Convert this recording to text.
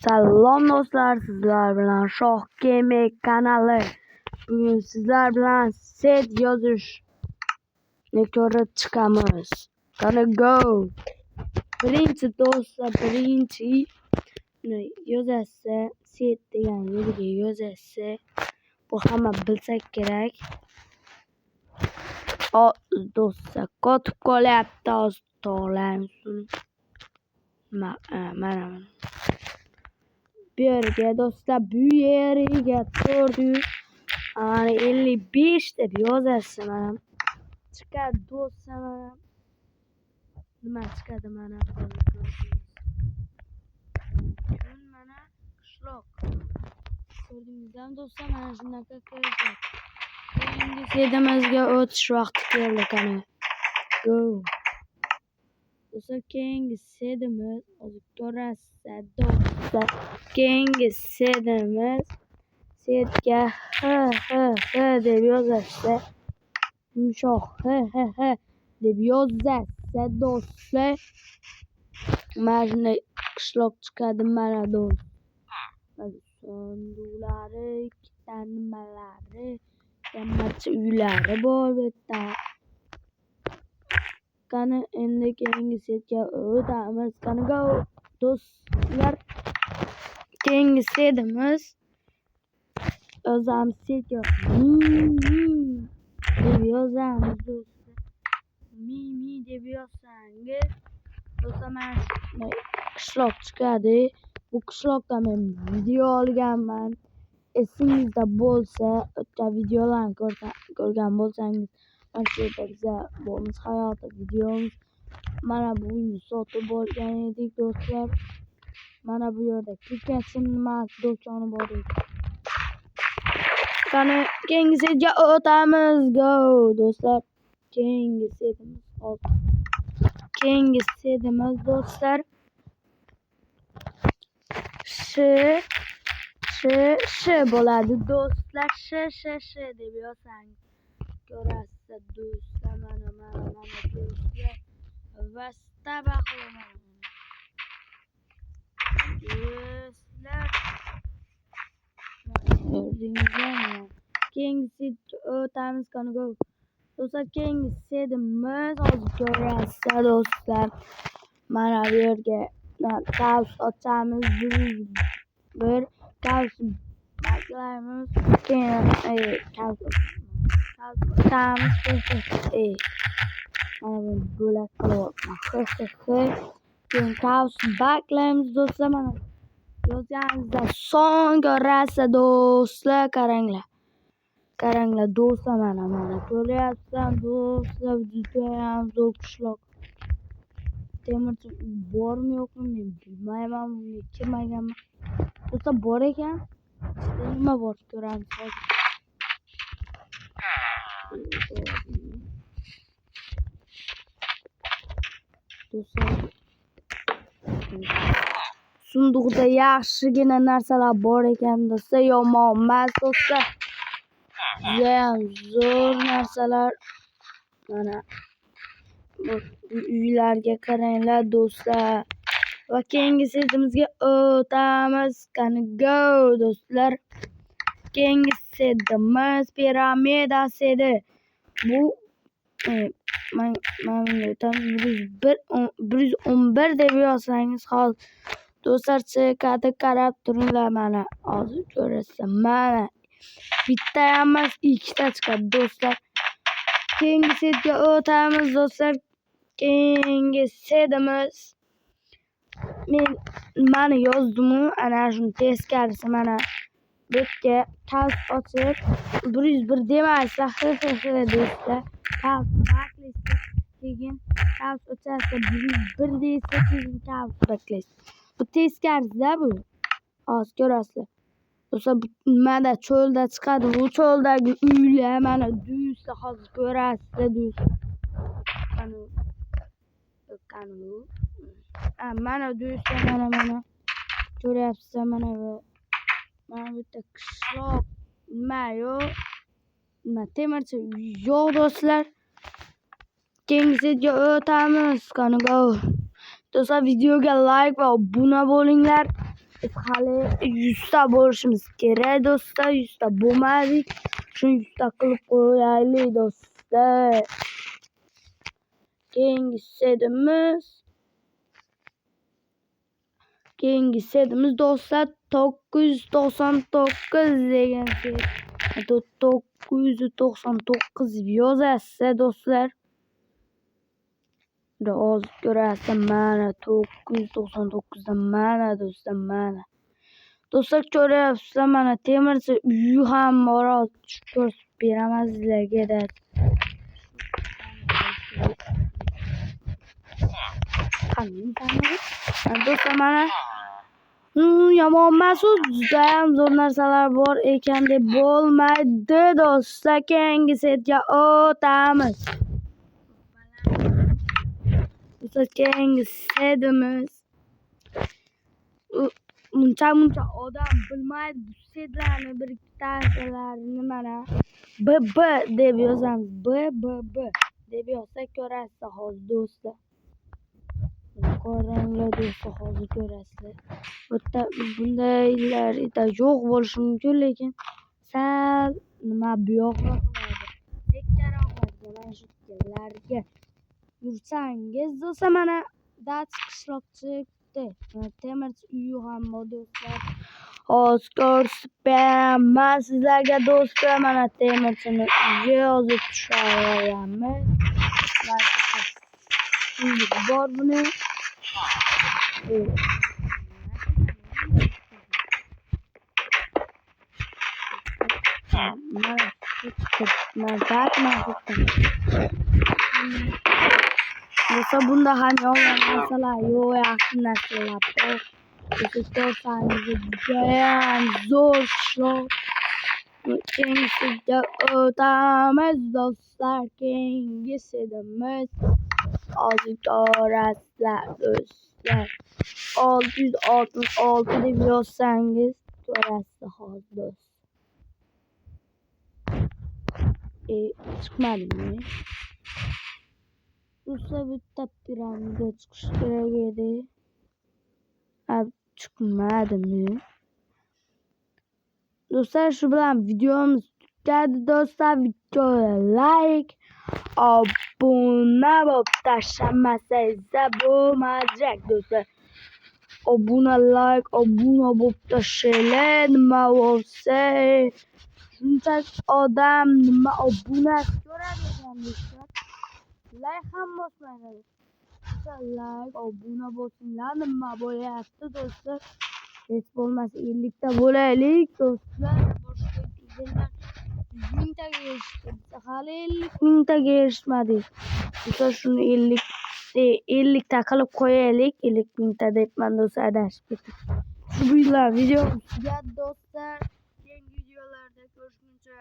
Salom do'stlar, sizlar bilan Shoh Gaming kanali. Bugun sizlar bilan set yozishni ko'rib chiqamiz. Gonna go. Birinchi do'stlar, birinchi yozasi set degan yerga yozasi. Bu hamma bilsa kerak. Do'stlar, kotib qolyapti hozir tog'larni. Mana. Bu yerga do'stlar, bu yeriga 455 deb yozasiz. Mana chiqadi do'stlar, mana nima chiqadi, mana mana qishloq ko'rdingizmi do'stlar, mana shunaqa ko'rsak keyingi setimizga o'tish vaqti keldi. Qani go do'stlar, keyingi setimiz hozir ko'rasiz do'stlar. Keyingi setimiz setga h deb yozasiz. Yumshoq h deb yozasiz do'stlar. Mana shunday qishloq chiqadi. Mana do'stlar, sonduqlari, ikkita nimalari, hammacha uylari bor bu yerda. Qani endi keyingi setga o'tamiz. Qani go do'stlar, keyingi setimiz yozamiz. Setga deb yozamiz do'stlar. Mi deb yozsangiz do'stlar, mana shunday qishloq chiqadi. Bu qishloqda men video olganman. Esingizda bo'lsa, o'tgan videolarni ko'rgan bo'lsangiz, mana shu yerda biza bo'lmiz hayoti videomiz. Mana bu uyni sotib olgan edik do'stlar. Mana bu yerda kirkasin nimasi do'koni bor edi. Qani keyingi setga o'tamiz. Go do'stlar, keyingi setimiz do'stlar sh bo'ladi do'stlar. sh deb yozsangiz ko'rasiz do'stlar. Mana do'stlar, vasta baholaman do'stlar. Ko'rdingizmi? Keyingi setga o'tamiz. Qani go do'stlar, keyingi setimiz hozir ko'rasiz do'stlar. Mana bu yerga kaus ochamiz. Bir kaus baklaymiz. Keyin kaus ochamiz. Mana bu bo'lak qilyapman. Keyin kaus baklaymiz do'stlar. Mana yozganingizda son ko'rasiz do'stlar. Qaranglar do'stlar, mana ko'ryapsizlar do'stlar, judayam zo'r qishloq. Temirchi bormi yo'qmi men bilmayman, bunga kirmaganman. Do'stlar, bor ekan. Ichida nima bor ko'ramiz hozir. Do'stlar, sunduqda yaxshigina narsalar bor ekan do'stlar, yomon emas do'stlar. Judayam zo'r narsalar. Mana bu uylarga qaranglar do'stlar. Va keyingi setimizga o'tamiz. Qani go do'stlar. Keyingi setimiz piramida seti. Bu mana 111 deb yozsangiz hozir do'stlar, chekada qarab turinglar. Mana hozir ko'rasizlar. Mana bitta emas, ikkita chiqadi do'stlar. Keyingi setga o'tamiz do'stlar. Keyingi setimiz mana yozdim, ana shuni teskarisi. Mana bu yerga kaus ochib 101 demaysizlar, deysizlar. Kaus baklaysiz, keyin kaus ochasizlar, 101 deysiz, keyin kaus baklaysiz. Bu teskarisida bu. Hozir ko'rasizlar. Do'stlar, mana cho'lda chiqadi. Bu cho'ldagi uylar mana do'stlar, hozir ko'rasizlar do'stlar. Qani mana do'stlar, mana ko'ryapsizlar. Mana bu yerda qishloq nima yo'q, temirchi yo'q do'stlar. Keyingi setga o'tamiz. Qani go do'stlar, videoga like va obuna bo'linglar. Biz hali 100 ta bo'lishimiz kerak do'stlar. 100 ta bo'lmadik. Shuni 100 ta qilib qo'yaylik do'stlar. Keyingi setimiz do'stlar 999 degan set. 999 yozasiz do'stlar. Hozir ko'rasiz mana 999 dan mana do'stlar mana. Do'stlar ko'ryapsizlar mana temirchi uyi ham bor. Ko'rsatib beraman sizlarga da. Do'stlar mana yomon emas, juda ham zo'r narsalar bor ekan deb bo'lmaydi do'stlar. Keyingi setga o'tamiz. Do'stlar keyingi setimiz muncha odam bilmaydi bu setlarni bir ikkitasilarini mana BB deb yozamiz. BBB deb yozsak ko'rasiz hozir do'stlar. Ko'ringlar do'stlar, hozir ko'rasizlar. Bundaylarida yo'q bo'lishi mumkin, lekin sal nima buyoqroq bo'ladi. Tekkaroqlarga mana shu yerlarga yursangiz do'stlar mana Dach qishloqchilikda temirchi uyi ham bor do'stlar. Hozir ko'rsatib beraman sizlarga do'stlar. Mana temirchini uyi yozib tushaveramiz. Uyi bor buni. Do'stlar bunda ham yomon narsalar yo'q, yaxshi narsalar bor. Ko'rsangiz judayam zo'r qishloq. Keyingiga o'tamiz do'stlar. Keyingi setimiz hozir ko'rasizlar do'stlar. 666 deb yozsangiz ko'rasiz hozir do'stlar. Chiqmadimi? Do'stlar bitta piramida chiqishi kerak edi. Chiqmadimi? Do'stlar shu bilan videomiz tugadi do'stlar. Videoga like, obuna bo'lib tashlamasangiz bo'lmaydi do'stlar. Obuna bo'lib tashlanglar. Nima bo'lsa shunchaki odam nima obunasi ko'radi ekan do'stlar. Like ham bosmanglar. Like, obuna bo'lsinglar. Nima bo'lyapti do'stlar? Hech bo'lmasa 50 ta bo'laylik do'stlar. Boshqa videolar 100 mingtaga erishdik. Hali 50 mingtaga erishmadik. Do'stlar shuni 50 ta qilib qo'yaylik. 50 mingta debman do'stlar, adashib ketdim. Shu bilan videomiz tugadi do'stlar. Keyingi videolarda ko'rishguncha